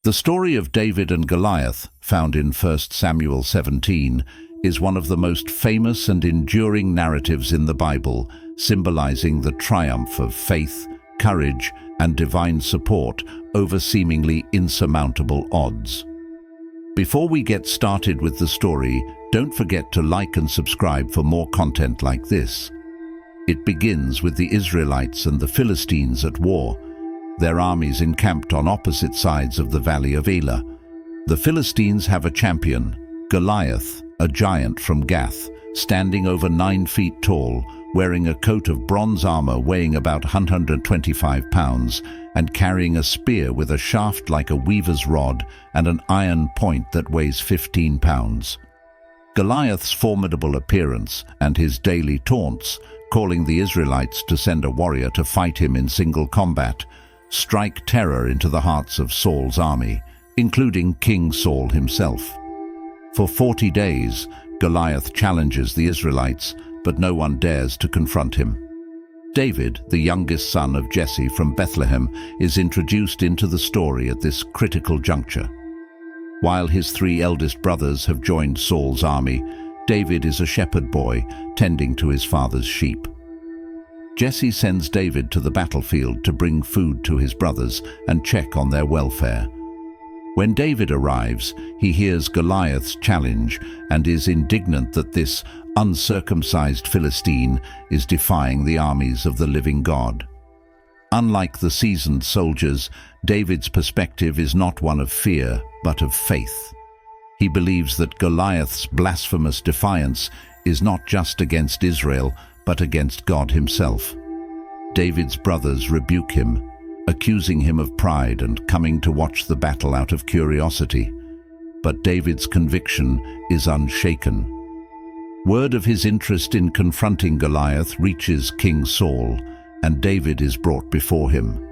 The story of David and Goliath, found in 1 Samuel 17, is one of the most famous and enduring narratives in the Bible, symbolizing the triumph of faith, courage, and divine support over seemingly insurmountable odds. Before we get started with the story, don't forget to like and subscribe for more content like this. It begins with the Israelites and the Philistines at war, their armies encamped on opposite sides of the valley of Elah. The Philistines have a champion, Goliath, a giant from Gath, standing over 9 feet tall, wearing a coat of bronze armor weighing about 125 pounds and carrying a spear with a shaft like a weaver's rod and an iron point that weighs 15 pounds. Goliath's formidable appearance and his daily taunts, calling the Israelites to send a warrior to fight him in single combat, strike terror into the hearts of Saul's army, including King Saul himself. For 40 days, Goliath challenges the Israelites, but no one dares to confront him. David, the youngest son of Jesse from Bethlehem, is introduced into the story at this critical juncture. While his 3 eldest brothers have joined Saul's army, David is a shepherd boy tending to his father's sheep. Jesse sends David to the battlefield to bring food to his brothers and check on their welfare. When David arrives, he hears Goliath's challenge and is indignant that this uncircumcised Philistine is defying the armies of the living God. Unlike the seasoned soldiers, David's perspective is not one of fear, but of faith. He believes that Goliath's blasphemous defiance is not just against Israel, but against God himself. David's brothers rebuke him, accusing him of pride and coming to watch the battle out of curiosity. But David's conviction is unshaken. Word of his interest in confronting Goliath reaches King Saul, and David is brought before him.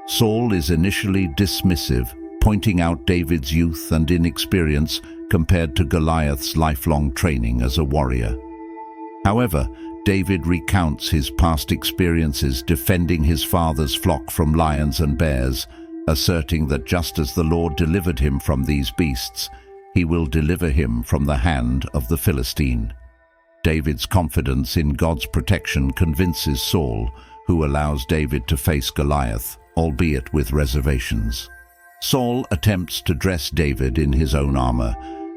Saul is initially dismissive, pointing out David's youth and inexperience compared to Goliath's lifelong training as a warrior. However, David recounts his past experiences defending his father's flock from lions and bears, asserting that just as the Lord delivered him from these beasts, he will deliver him from the hand of the Philistine. David's confidence in God's protection convinces Saul, who allows David to face Goliath, albeit with reservations. Saul attempts to dress David in his own armor,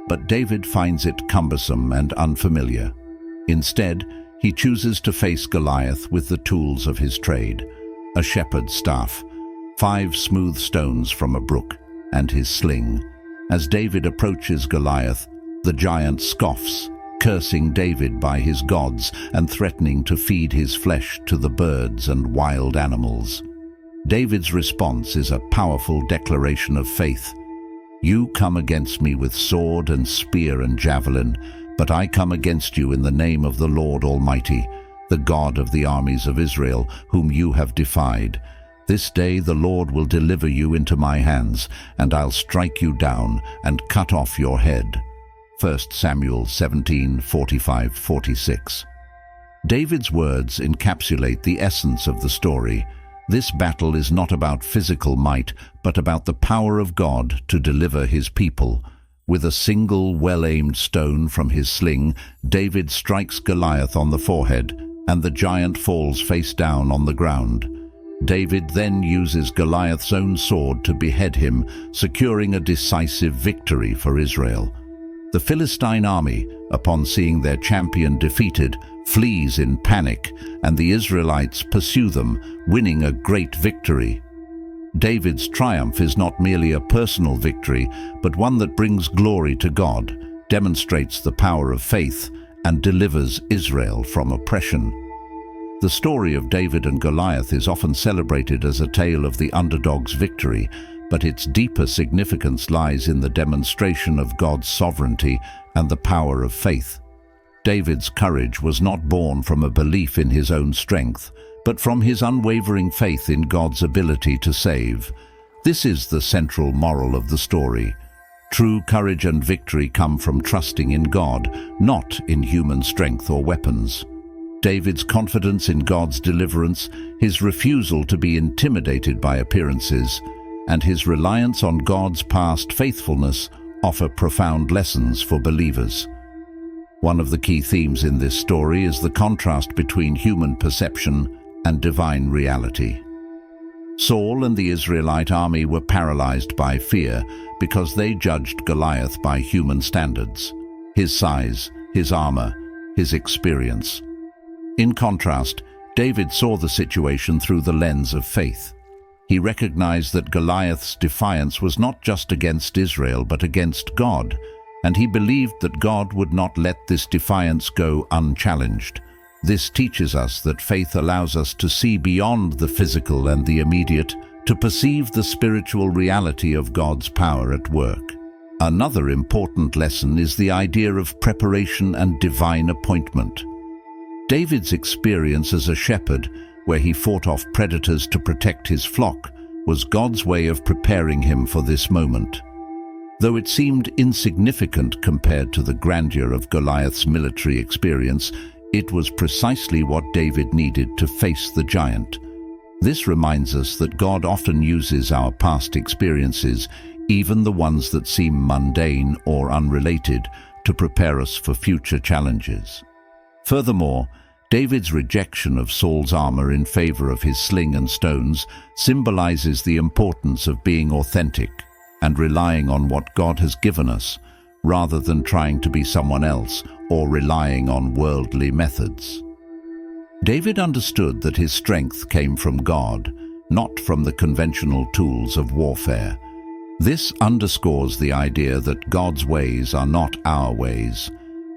but David finds it cumbersome and unfamiliar. Instead, he chooses to face Goliath with the tools of his trade, a shepherd's staff, 5 smooth stones from a brook, and his sling. As David approaches Goliath, the giant scoffs, cursing David by his gods and threatening to feed his flesh to the birds and wild animals. David's response is a powerful declaration of faith. "You come against me with sword and spear and javelin, but I come against you in the name of the Lord Almighty, the God of the armies of Israel, whom you have defied. This day the Lord will deliver you into my hands, and I'll strike you down and cut off your head." 1 Samuel 17, 45-46. David's words encapsulate the essence of the story. This battle is not about physical might, but about the power of God to deliver his people. With a single well-aimed stone from his sling, David strikes Goliath on the forehead, and the giant falls face down on the ground. David then uses Goliath's own sword to behead him, securing a decisive victory for Israel. The Philistine army, upon seeing their champion defeated, flees in panic, and the Israelites pursue them, winning a great victory. David's triumph is not merely a personal victory, but one that brings glory to God, demonstrates the power of faith, and delivers Israel from oppression. The story of David and Goliath is often celebrated as a tale of the underdog's victory, but its deeper significance lies in the demonstration of God's sovereignty and the power of faith. David's courage was not born from a belief in his own strength, but from his unwavering faith in God's ability to save. This is the central moral of the story. True courage and victory come from trusting in God, not in human strength or weapons. David's confidence in God's deliverance, his refusal to be intimidated by appearances, and his reliance on God's past faithfulness offer profound lessons for believers. One of the key themes in this story is the contrast between human perception and divine reality. Saul and the Israelite army were paralyzed by fear because they judged Goliath by human standards: his size, his armor, his experience. In contrast, David saw the situation through the lens of faith. He recognized that Goliath's defiance was not just against Israel but against God, and he believed that God would not let this defiance go unchallenged. This teaches us that faith allows us to see beyond the physical and the immediate, to perceive the spiritual reality of God's power at work. Another important lesson is the idea of preparation and divine appointment. David's experience as a shepherd, where he fought off predators to protect his flock, was God's way of preparing him for this moment. Though it seemed insignificant compared to the grandeur of Goliath's military experience, it was precisely what David needed to face the giant. This reminds us that God often uses our past experiences, even the ones that seem mundane or unrelated, to prepare us for future challenges. Furthermore, David's rejection of Saul's armor in favor of his sling and stones symbolizes the importance of being authentic and relying on what God has given us, rather than trying to be someone else or relying on worldly methods. David understood that his strength came from God, not from the conventional tools of warfare. This underscores the idea that God's ways are not our ways,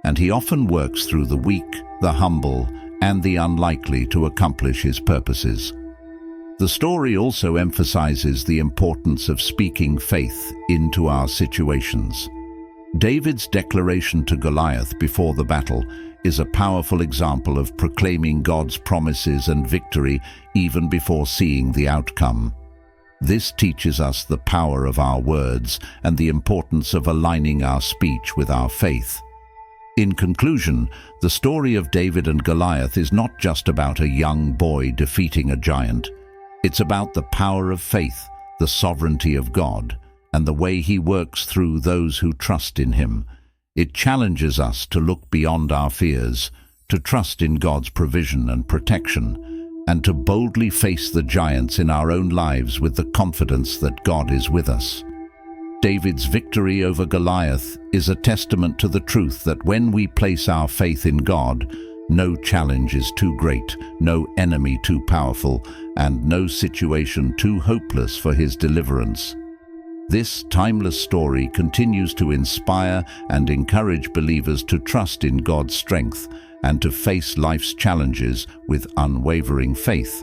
and he often works through the weak, the humble, and the unlikely to accomplish his purposes. The story also emphasizes the importance of speaking faith into our situations. David's declaration to Goliath before the battle is a powerful example of proclaiming God's promises and victory even before seeing the outcome. This teaches us the power of our words and the importance of aligning our speech with our faith. In conclusion, the story of David and Goliath is not just about a young boy defeating a giant. It's about the power of faith, the sovereignty of God, and the way he works through those who trust in him. It challenges us to look beyond our fears, to trust in God's provision and protection, and to boldly face the giants in our own lives with the confidence that God is with us. David's victory over Goliath is a testament to the truth that when we place our faith in God, no challenge is too great, no enemy too powerful, and no situation too hopeless for his deliverance. This timeless story continues to inspire and encourage believers to trust in God's strength and to face life's challenges with unwavering faith,